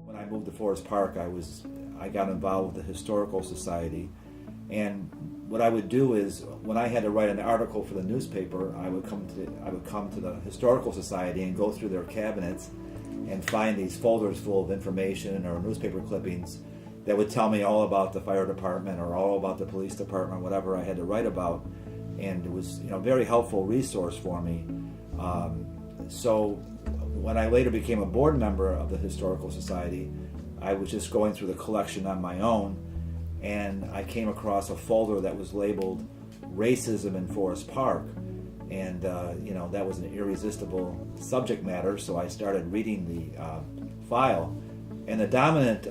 When I moved to Forest Park, I got involved with the Historical Society, and what I would do is when I had to write an article for the newspaper, I would come to the Historical Society and go through their cabinets and find these folders full of information or newspaper clippings that would tell me all about the fire department or all about the police department, whatever I had to write about, and it was a very helpful resource for me. So when I later became a board member of the Historical Society, I was just going through the collection on my own, and I came across a folder that was labeled Racism in Forest Park, and that was an irresistible subject matter, so I started reading the file, and the dominant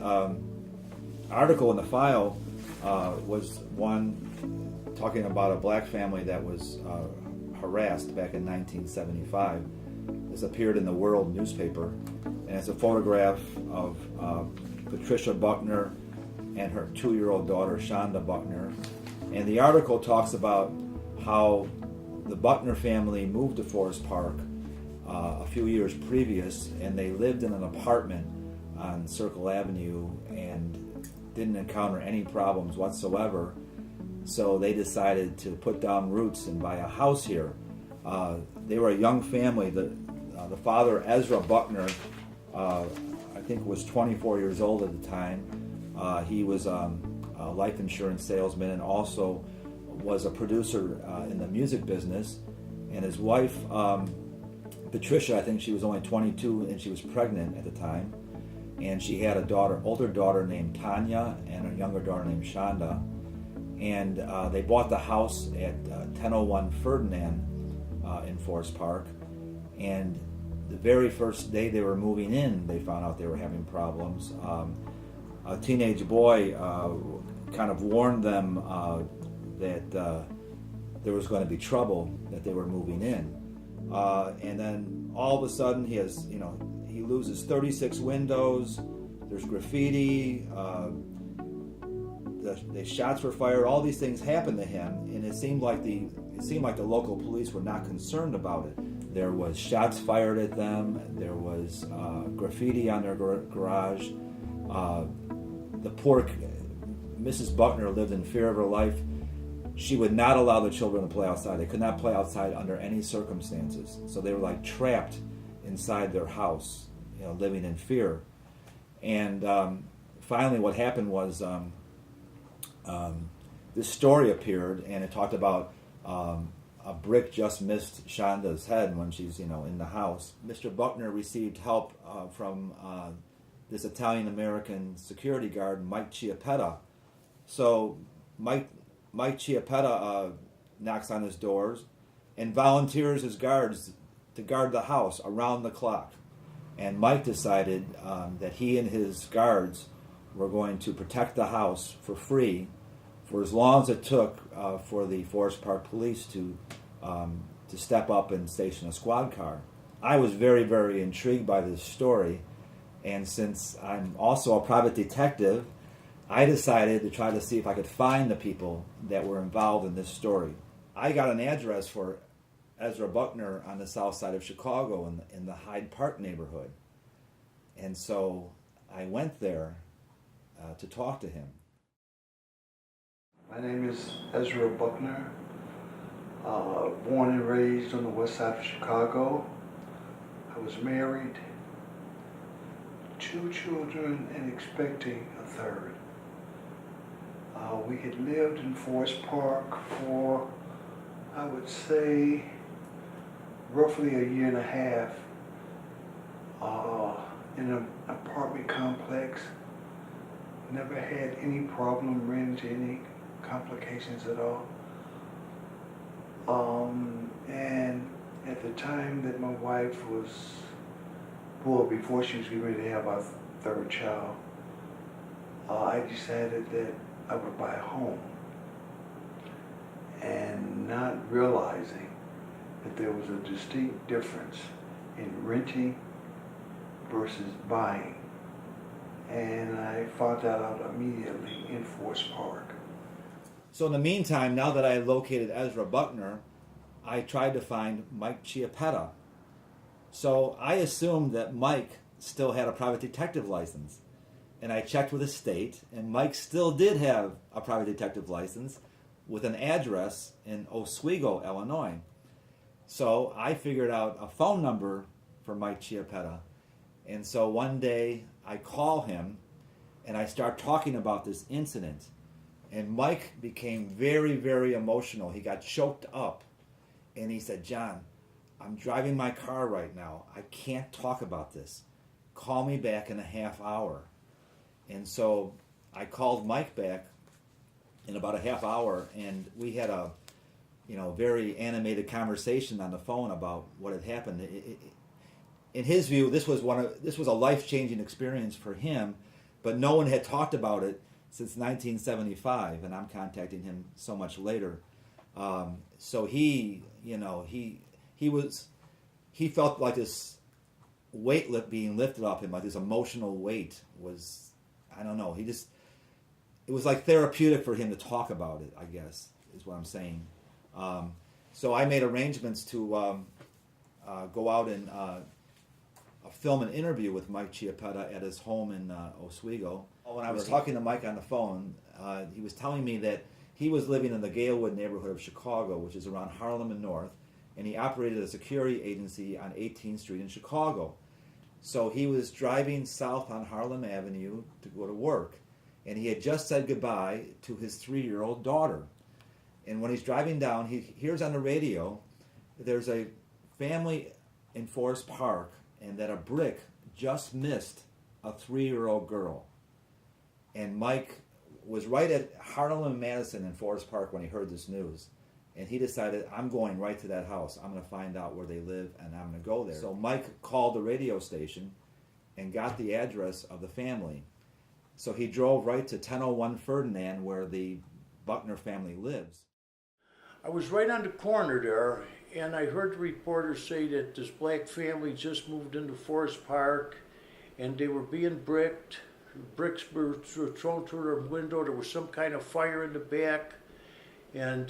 article in the file was one talking about a black family that was harassed back in 1975. This appeared in the World newspaper, and it's a photograph of Patricia Buckner and her 2-year-old daughter, Shonda Buckner. And the article talks about how the Buckner family moved to Forest Park a few years previous, and they lived in an apartment on Circle Avenue and didn't encounter any problems whatsoever. So they decided to put down roots and buy a house here. They were a young family. The father, Ezra Buckner, I think was 24 years old at the time. He was a life insurance salesman and also was a producer in the music business. And his wife, Patricia, I think she was only 22 and she was pregnant at the time. And she had a older daughter named Tanya and a younger daughter named Shonda. And they bought the house at 1001 Ferdinand in Forest Park. And the very first day they were moving in, they found out they were having problems. A teenage boy kind of warned them that there was going to be trouble, that they were moving in. And then all of a sudden he loses 36 windows, there's graffiti, the shots were fired, all these things happened to him, and it seemed like the local police were not concerned about it. There was shots fired at them, there was graffiti on their garage. The poor Mrs. Buckner lived in fear of her life. She would not allow the children to play outside. They could not play outside under any circumstances. So they were like trapped inside their house, living in fear. And finally what happened was this story appeared, and it talked about a brick just missed Shonda's head when she's in the house. Mr. Buckner received help from this Italian-American security guard, Mike Chiappetta. So Mike Chiappetta knocks on his doors and volunteers his guards to guard the house around the clock. And Mike decided that he and his guards were going to protect the house for free for as long as it took for the Forest Park police to step up and station a squad car. I was very, very intrigued by this story, and since I'm also a private detective, I decided to try to see if I could find the people that were involved in this story. I got an address for Ezra Buckner on the south side of Chicago in the Hyde Park neighborhood. And so I went there to talk to him. My name is Ezra Buckner, born and raised on the west side of Chicago. I was married, 2 children, and expecting a third. We had lived in Forest Park for, I would say, roughly a year and a half in an apartment complex. Never had any problem, ran into any complications at all. And at the time that my wife was, before she was getting ready to have our third child, I decided that I would buy a home, and not realizing that there was a distinct difference in renting versus buying. And I found that out immediately in Forest Park. So in the meantime, now that I had located Ezra Buckner, I tried to find Mike Chiappetta. So I assumed that Mike still had a private detective license. And I checked with the state, and Mike still did have a private detective license with an address in Oswego, Illinois. So I figured out a phone number for Mike Chiappetta. And so one day I call him and I start talking about this incident. And Mike became very, very emotional. He got choked up. And he said, "John, I'm driving my car right now. I can't talk about this. Call me back in a half hour." And so I called Mike back in about a half hour, and we had a very animated conversation on the phone about what had happened. In his view, this was a life-changing experience for him, but no one had talked about it since 1975, and I'm contacting him so much later. So he felt like this weight being lifted off him, like this emotional weight was, I don't know. It was like therapeutic for him to talk about it, I guess, is what I'm saying. So I made arrangements to go out and film an interview with Mike Chiappetta at his home in Oswego. When I was talking to Mike on the phone, he was telling me that he was living in the Galewood neighborhood of Chicago, which is around Harlem and North, and he operated a security agency on 18th Street in Chicago. So he was driving south on Harlem Avenue to go to work, and he had just said goodbye to his 3-year-old daughter. And when he's driving down, he hears on the radio there's a family in Forest Park, and that a brick just missed a 3-year-old girl. And Mike was right at Harlem and Madison in Forest Park when he heard this news. And he decided, I'm going right to that house. I'm going to find out where they live, and I'm going to go there. So Mike called the radio station and got the address of the family. So he drove right to 1001 Ferdinand, where the Buckner family lives. I was right on the corner there, and I heard the reporter say that this black family just moved into Forest Park, and they were being bricked. Bricks were thrown through their window. There was some kind of fire in the back, and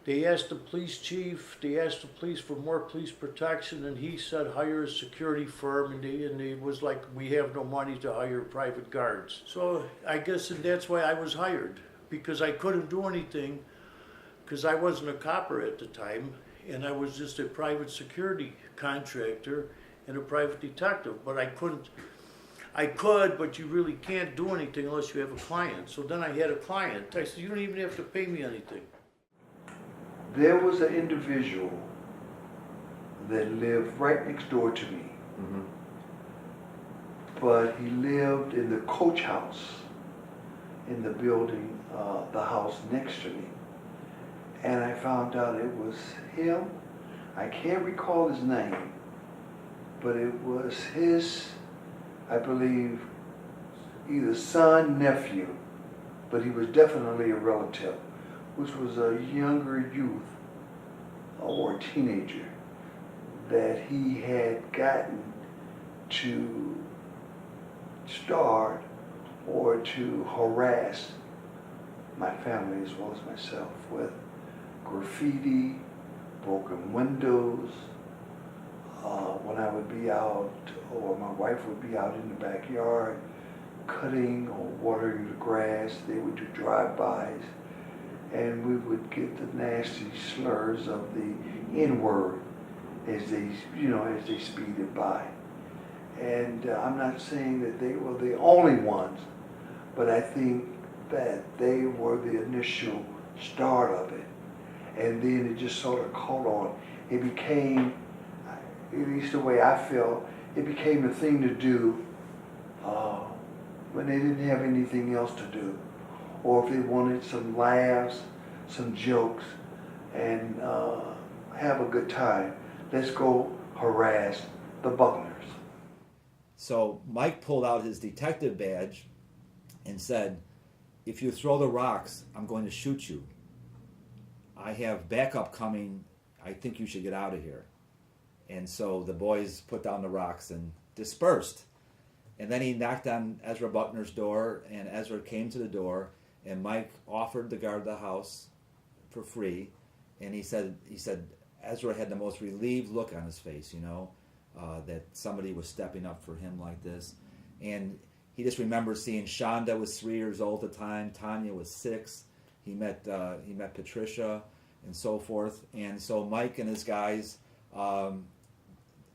they asked the police chief, they asked the police for more police protection, and he said hire a security firm, and it was like, we have no money to hire private guards. So I guess that's why I was hired, because I couldn't do anything, because I wasn't a copper at the time, and I was just a private security contractor and a private detective, but I could, but you really can't do anything unless you have a client. So then I had a client. I said, you don't even have to pay me anything. There was an individual that lived right next door to me. Mm-hmm. But he lived in the coach house in the building, the house next to me. And I found out it was him. I can't recall his name, but it was his, I believe, either son, nephew, but he was definitely a relative, which was a younger youth or a teenager that he had gotten to start or to harass my family as well as myself with graffiti, broken windows. When I would be out, or my wife would be out in the backyard cutting or watering the grass, they would do drive-bys, and we would get the nasty slurs of the N-word as they speeded by. And I'm not saying that they were the only ones, but I think that they were the initial start of it. And then it just sort of caught on. It became, at least the way I feel, it became a thing to do when they didn't have anything else to do. Or if they wanted some laughs, some jokes, and have a good time, let's go harass the Buckners. So Mike pulled out his detective badge and said, "If you throw the rocks, I'm going to shoot you. I have backup coming. I think you should get out of here." And so the boys put down the rocks and dispersed. And then he knocked on Ezra Buckner's door, and Ezra came to the door, and Mike offered to guard the house for free. and he said Ezra had the most relieved look on his face, that somebody was stepping up for him like this, and he just remembers seeing Shonda was 3 years old at the time, Tanya was 6. He met Patricia and so forth, and so Mike and his guys,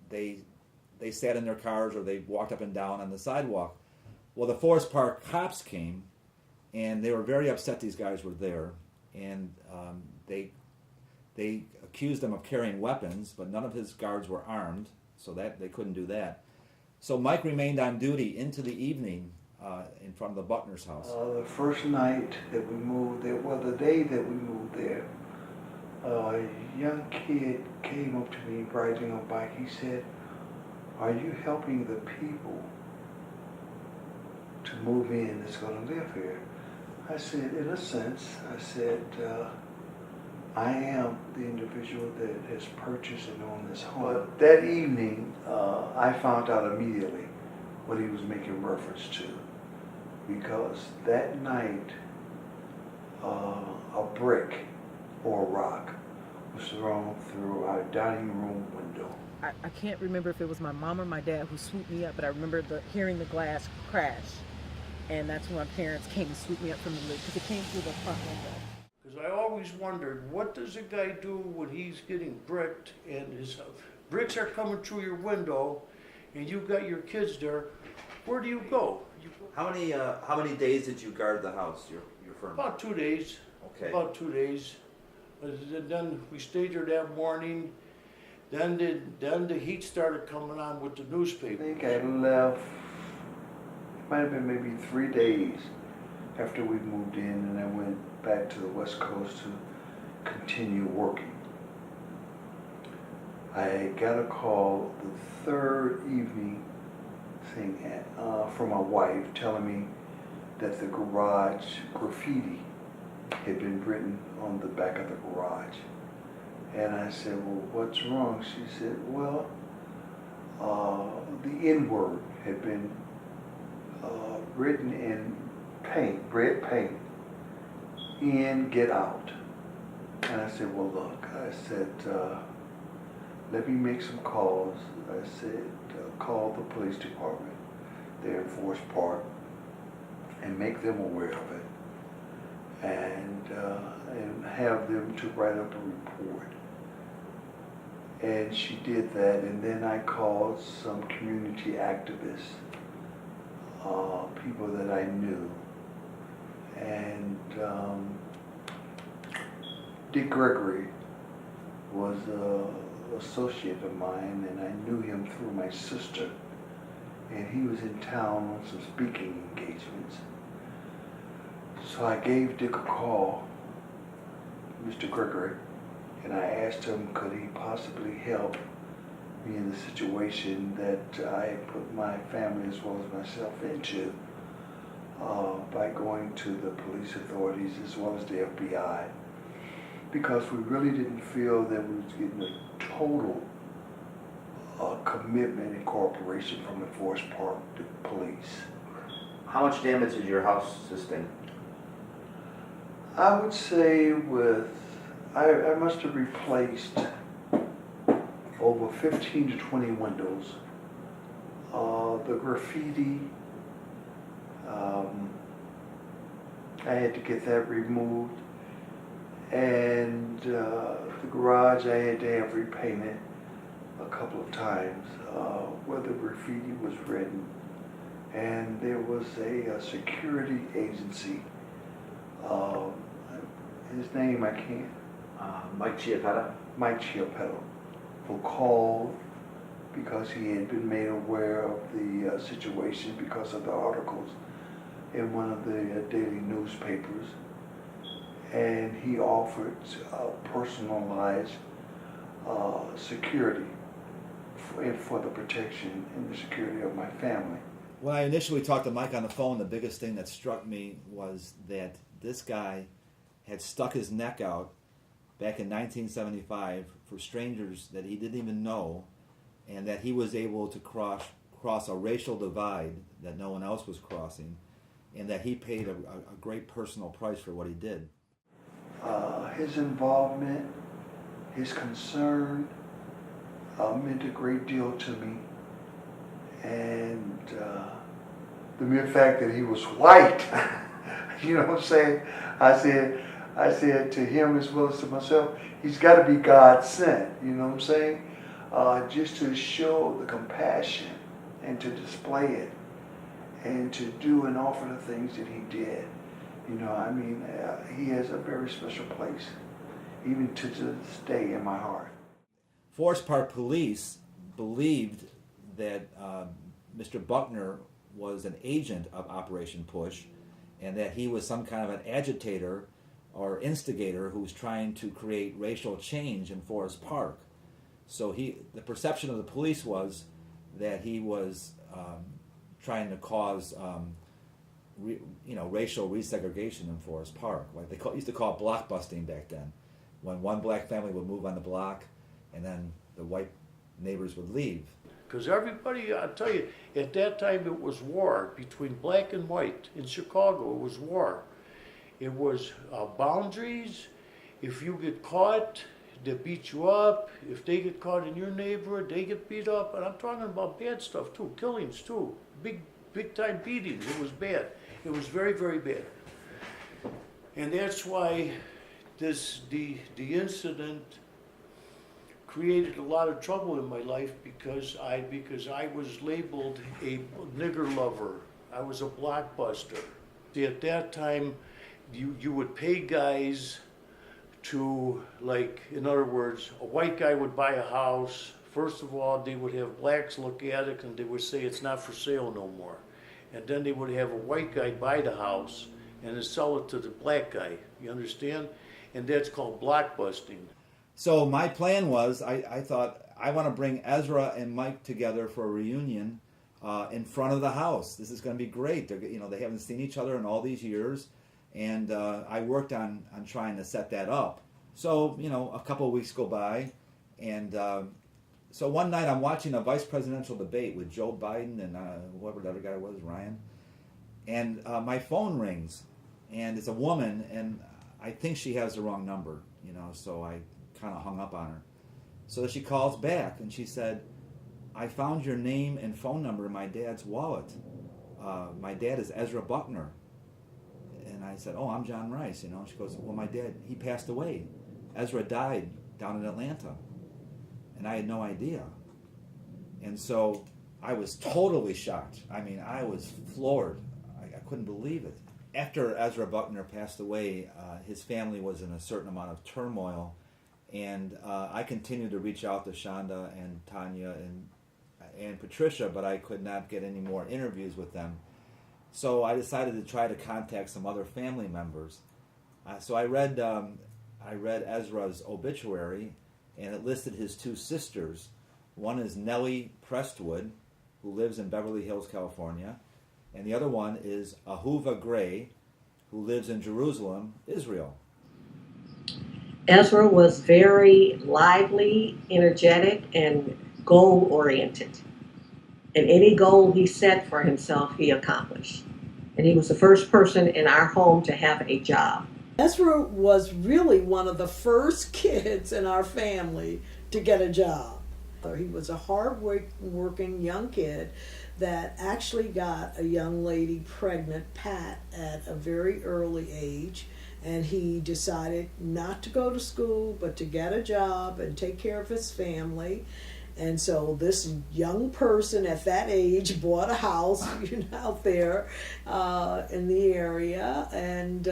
they sat in their cars or they walked up and down on the sidewalk. Well, the Forest Park cops came, and they were very upset these guys were there, and they accused them of carrying weapons, but none of his guards were armed, so that they couldn't do that. So Mike remained on duty into the evening in front of the Buckner's house. The first night that we moved there, well, the day that we moved there, a young kid came up to me riding a bike. He said, "Are you helping the people to move in that's going to live here?" I said, "In a sense." I said, "I am the individual that has purchased and owned this home." But that evening, I found out immediately what he was making reference to, because that night, a brick or a rock was thrown through our dining room window. I can't remember if it was my mom or my dad who swooped me up, but I remember hearing the glass crash, and that's when my parents came and swooped me up from the lid, because it came through the front window. Because I always wondered, what does a guy do when he's getting bricked and his bricks are coming through your window and you've got your kids there? Where do you go? How many days did you guard the house, your firm? About 2 days. Okay. About 2 days. Then we stayed there that morning. Then the heat started coming on with the I newspaper. think I left, it might have been maybe 3 days after we moved in, and I went back to the West Coast to continue working. I got a call the third evening from my wife telling me that the garage graffiti had been written on the back of the garage. And I said, "Well, what's wrong?" She said, "Well, the N-word had been written in paint, red paint, in, get out." And I said, "Well, look," I said, "let me make some calls." I said, "Call the police department there in Forest Park and make them aware of it, and have them to write up a report." And she did that, and then I called some community activists, people that I knew, and Dick Gregory was an associate of mine, and I knew him through my sister, and he was in town on some speaking engagements. So I gave Dick a call, Mr. Gregory, and I asked him could he possibly help me in the situation that I had put my family as well as myself into, by going to the police authorities as well as the FBI, because we really didn't feel that we was getting a total commitment and cooperation from the Forest Park police. How much damage did your house sustain? I would say I must have replaced over 15 to 20 windows. The graffiti, I had to get that removed. And the garage I had to have repainted a couple of times where the graffiti was written. And there was a security agency, his name I can't, Mike Chiappetta? Mike Chiappetta, who called because he had been made aware of the situation because of the articles in one of the daily newspapers, and he offered personalized security for the protection and the security of my family. When I initially talked to Mike on the phone, the biggest thing that struck me was that this guy had stuck his neck out back in 1975 for strangers that he didn't even know, and that he was able to cross a racial divide that no one else was crossing, and that he paid a great personal price for what he did. His involvement his concern meant a great deal to me. And the mere fact that he was white, you know what I'm saying? I said to him as well as to myself, he's got to be God sent, you know what I'm saying? Just to show the compassion and to display it and to do and offer the things that he did. You know, I mean, he has a very special place, even to this day in my heart. Forest Park Police believed that Mr. Buckner was an agent of Operation Push, and that he was some kind of an agitator or instigator who was trying to create racial change in Forest Park. So the perception of the police was that he was trying to cause racial resegregation in Forest Park. Like they used to call it blockbusting back then, when one black family would move on the block, and then the white neighbors would leave. Because everybody, I'll tell you, at that time it was war between black and white. In Chicago, it was war. It was boundaries. If you get caught, they beat you up. If they get caught in your neighborhood, they get beat up. And I'm talking about bad stuff too, killings too, big time beatings. It was bad. It was very, very bad. And that's why the incident created a lot of trouble in my life, because I was labeled a nigger lover. I was a blockbuster. See, at that time, you would pay guys to, like, in other words, a white guy would buy a house. First of all, they would have blacks look at it and they would say it's not for sale no more. And then they would have a white guy buy the house and then sell it to the black guy. You understand? And that's called blockbusting. So my plan was, I thought, I want to bring Ezra and Mike together for a reunion in front of the house. This is going to be great. They haven't seen each other in all these years, and I worked on trying to set that up. So, a couple of weeks go by, and so one night I'm watching a vice presidential debate with Joe Biden and whoever the other guy was, Ryan, and my phone rings, and it's a woman, and I think she has the wrong number, so I kind of hung up on her. So she calls back and she said, I found your name and phone number in my dad's wallet. My dad is Ezra Buckner. And I said, oh, I'm John Rice. She goes, well, my dad, he passed away. Ezra died down in Atlanta. And I had no idea. And so I was totally shocked. I mean, I was floored. I couldn't believe it. After Ezra Buckner passed away, his family was in a certain amount of turmoil. And I continued to reach out to Shonda and Tanya and Patricia, but I could not get any more interviews with them. So I decided to try to contact some other family members. So I read Ezra's obituary, and it listed his two sisters. One is Nellie Prestwood, who lives in Beverly Hills, California, and the other one is Ahuva Gray, who lives in Jerusalem, Israel. Ezra was very lively, energetic, and goal-oriented. And any goal he set for himself, he accomplished. And he was the first person in our home to have a job. Ezra was really one of the first kids in our family to get a job. He was a hard-working young kid that actually got a young lady pregnant, Pat, at a very early age. And he decided not to go to school, but to get a job and take care of his family. And so this young person at that age bought a house out there in the area. And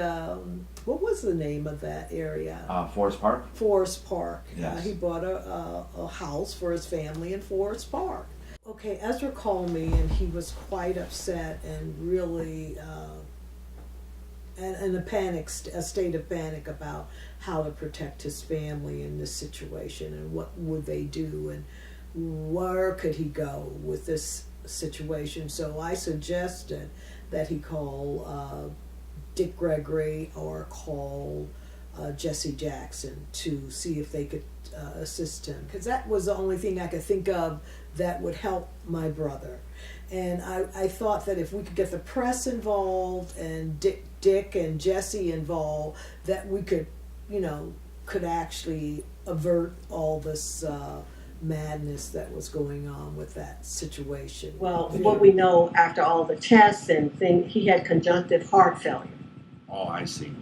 what was the name of that area? Forest Park? Forest Park. Yes. He bought a house for his family in Forest Park. Okay, Ezra called me and he was quite upset and really... and a state of panic about how to protect his family in this situation and what would they do and where could he go with this situation. So I suggested that he call Dick Gregory or call Jesse Jackson to see if they could assist him, because that was the only thing I could think of that would help my brother. And I thought that if we could get the press involved and Dick and Jesse involved, that we could, could actually avert all this madness that was going on with that situation. Well, what we know after all the tests and things, he had conjunctive heart failure. Oh, I see.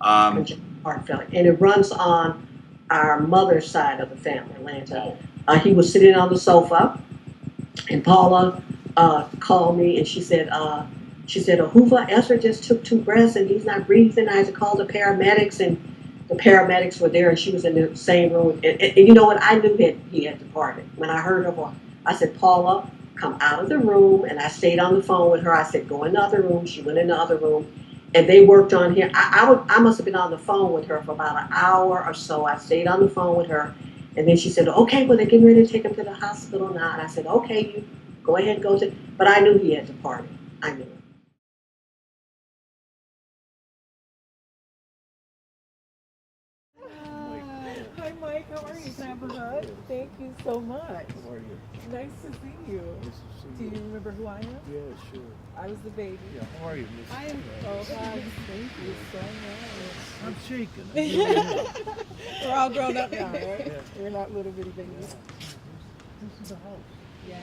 Conjunctive heart failure, and it runs on our mother's side of the family, Atlanta. He was sitting on the sofa, and Paula called me, and she said, Hoover, Ezra just took 2 breaths, and he's not breathing. I had to call the paramedics, and the paramedics were there, and she was in the same room. And you know what? I knew he had departed. When I heard her voice, I said, Paula, come out of the room. And I stayed on the phone with her. I said, go in the other room. She went in the other room. And they worked on him. I must have been on the phone with her for about an hour or so. I stayed on the phone with her. And then she said, okay, well, they're getting ready to take him to the hospital now. And I said, okay, you go ahead, go to. But I knew he had departed. I knew it. Hi, Mike. How are you? Can I have a hug? Thank you so much. How are you? Nice to see you. Nice to see Do you remember who I am? Yeah, sure. I was the baby. Yeah, how are you, Miss? I am so happy. Thank you so much. I'm shaking. We're all grown up now, right? Yeah. We're not little bitty babies. This is the house. Yeah,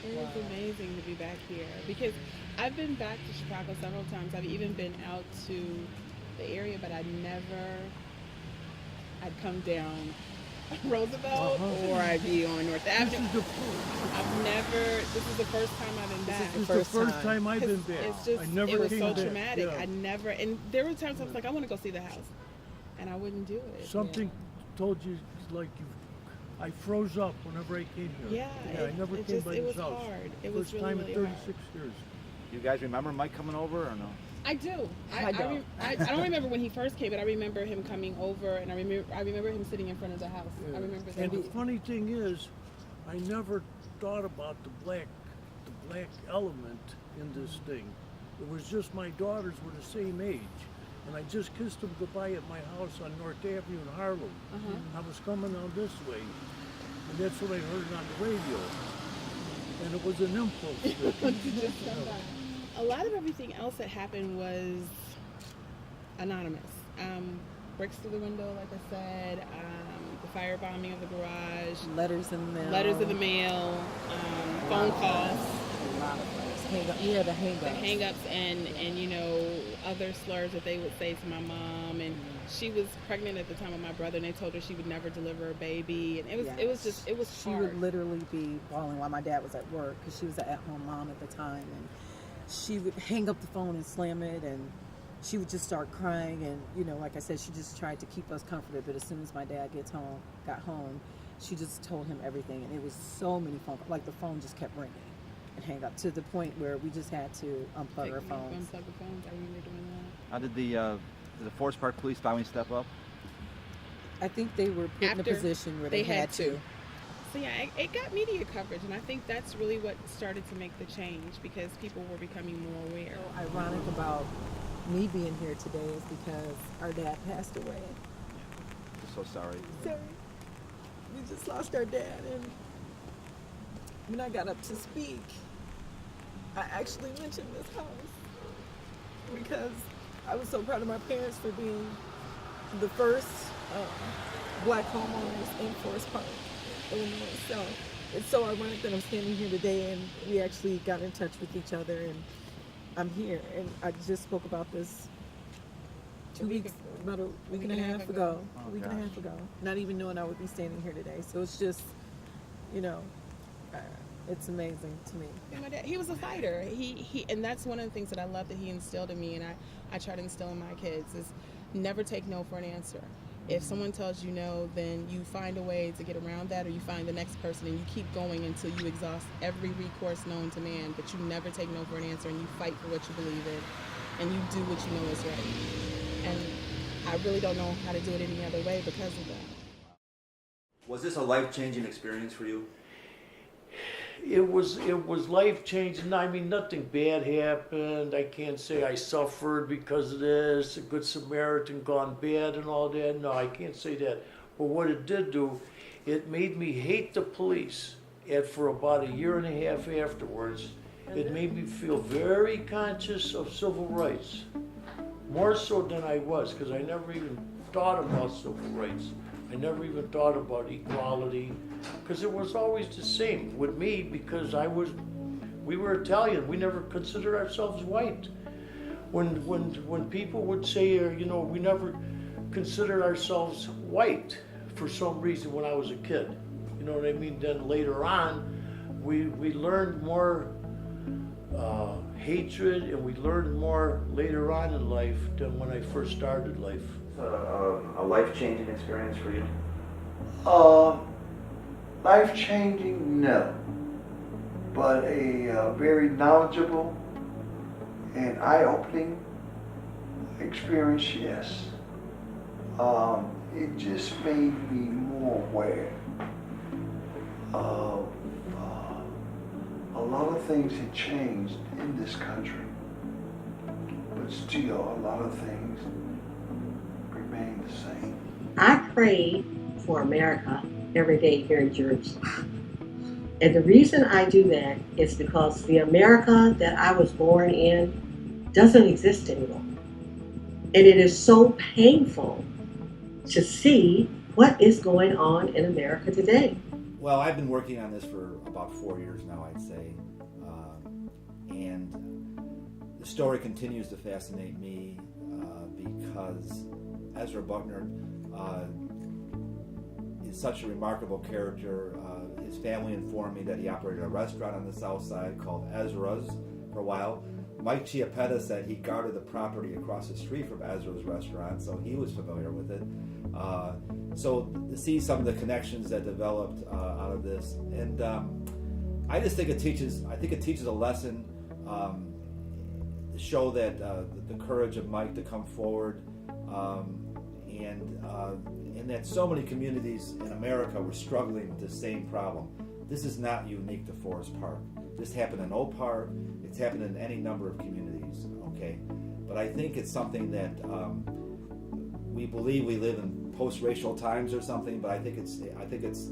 it was amazing to be back here because I've been back to Chicago several times. I've even been out to the area, but I'd come down Roosevelt or I'd be on North Avenue. This is the first time I've been back. This is the first time I've been back. It's just, I never it was came so back. traumatic. Yeah. And there were times I was like, I want to go see the house. And I wouldn't do it. Something told you, like, I froze up whenever I came here. Yeah, I never came by it this was house. hard. It was First really, time really in hard. 36 years. You guys remember Mike coming over or no? I do. I don't. I don't remember when he first came, but I remember him coming over, and I remember him sitting in front of the house. Yeah. I remember that. And the funny thing is, I never thought about the black element in this thing. It was just my daughters were the same age, and I just kissed them goodbye at my house on North Avenue in Harlem. I was coming down this way, and that's what I heard on the radio, and it was an impulse. A lot of everything else that happened was anonymous. Bricks through the window, like I said. The firebombing of the garage. Letters in the mail. Letters in the mail. Phone calls. A lot of things. Yeah, the hang-ups. The hang-ups and you know, other slurs that they would say to my mom. And she was pregnant at the time of my brother, and they told her she would never deliver a baby. And it was She hard. would literally be bawling while my dad was at work because she was an at-home mom at the time, and she would hang up the phone and slam it, and she would just start crying. And you know, like I said, she just tried to keep us comforted. But as soon as my dad got home, she just told him everything, and it was so many phone calls. Like the phone just kept ringing and hang up to the point where we just had to unplug our phones. Unplug the phones. I remember doing that. How did the Forest Park Police finally step up? I think they were put in a After position where they had to. So yeah, it got media coverage, and I think that's really what started to make the change because people were becoming more aware. So ironic about me being here today is because our dad passed away. We're so sorry. Sorry. We just lost our dad, and when I got up to speak, I actually mentioned this house because I was so proud of my parents for being the first black homeowners in Forest Park, Illinois. So it's so ironic that I'm standing here today, and we actually got in touch with each other, and I'm here. And I just spoke about this about a week and a half ago. Oh, A week and a half ago. Not even knowing I would be standing here today. So it's just, you know, it's amazing to me. And my dad, he was a fighter. He and that's one of the things that I love that he instilled in me, and I try to instill in my kids is never take no for an answer. If someone tells you no, then you find a way to get around that, or you find the next person, and you keep going until you exhaust every recourse known to man. But you never take no for an answer, and you fight for what you believe in, and you do what you know is right. And I really don't know how to do it any other way because of that. Was this a life-changing experience for you? It was life changing. I mean, nothing bad happened. I can't say I suffered because of this, a good Samaritan gone bad and all that. No, I can't say that. But what it did do, it made me hate the police. And for about a year and a half afterwards, it made me feel very conscious of civil rights. More so than I was, because I never even thought about civil rights. I never even thought about equality, because it was always the same with me, because we were Italian. We never considered ourselves white. When people would say, we never considered ourselves white for some reason when I was a kid. You know what I mean? Then later on, we learned more hatred, and we learned more later on in life than when I first started life. A life-changing experience for you? Life-changing, no. But a very knowledgeable and eye-opening experience, yes. It just made me more aware of a lot of things had changed in this country, but still a lot of things remain the same. I pray for America every day here in Jerusalem. And the reason I do that is because the America that I was born in doesn't exist anymore. And it is so painful to see what is going on in America today. Well, I've been working on this for about 4 years now, I'd say. And the story continues to fascinate me because Ezra Buckner is such a remarkable character. His family informed me that he operated a restaurant on the south side called Ezra's for a while. Mike Chiappetta said he guarded the property across the street from Ezra's restaurant, so he was familiar with it. So to see some of the connections that developed out of this, and I just think it teaches. I think it teaches a lesson to show that the courage of Mike to come forward, and that so many communities in America were struggling with the same problem. This is not unique to Forest Park. This happened in Oak Park. It's happened in any number of communities. Okay, but I think it's something that we believe we live in post-racial times or something. But I think it's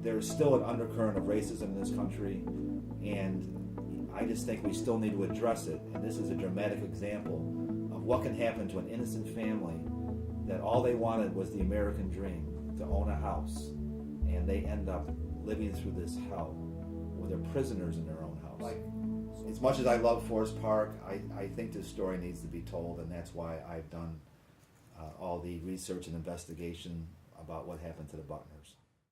there's still an undercurrent of racism in this country, and I just think we still need to address it. And this is a dramatic example of what can happen to an innocent family that all they wanted was the American dream, to own a house, and they end up living through this hell where they're prisoners in their own house. Like, as much as I love Forest Park, I think this story needs to be told, and that's why I've done all the research and investigation about what happened to the Buckners.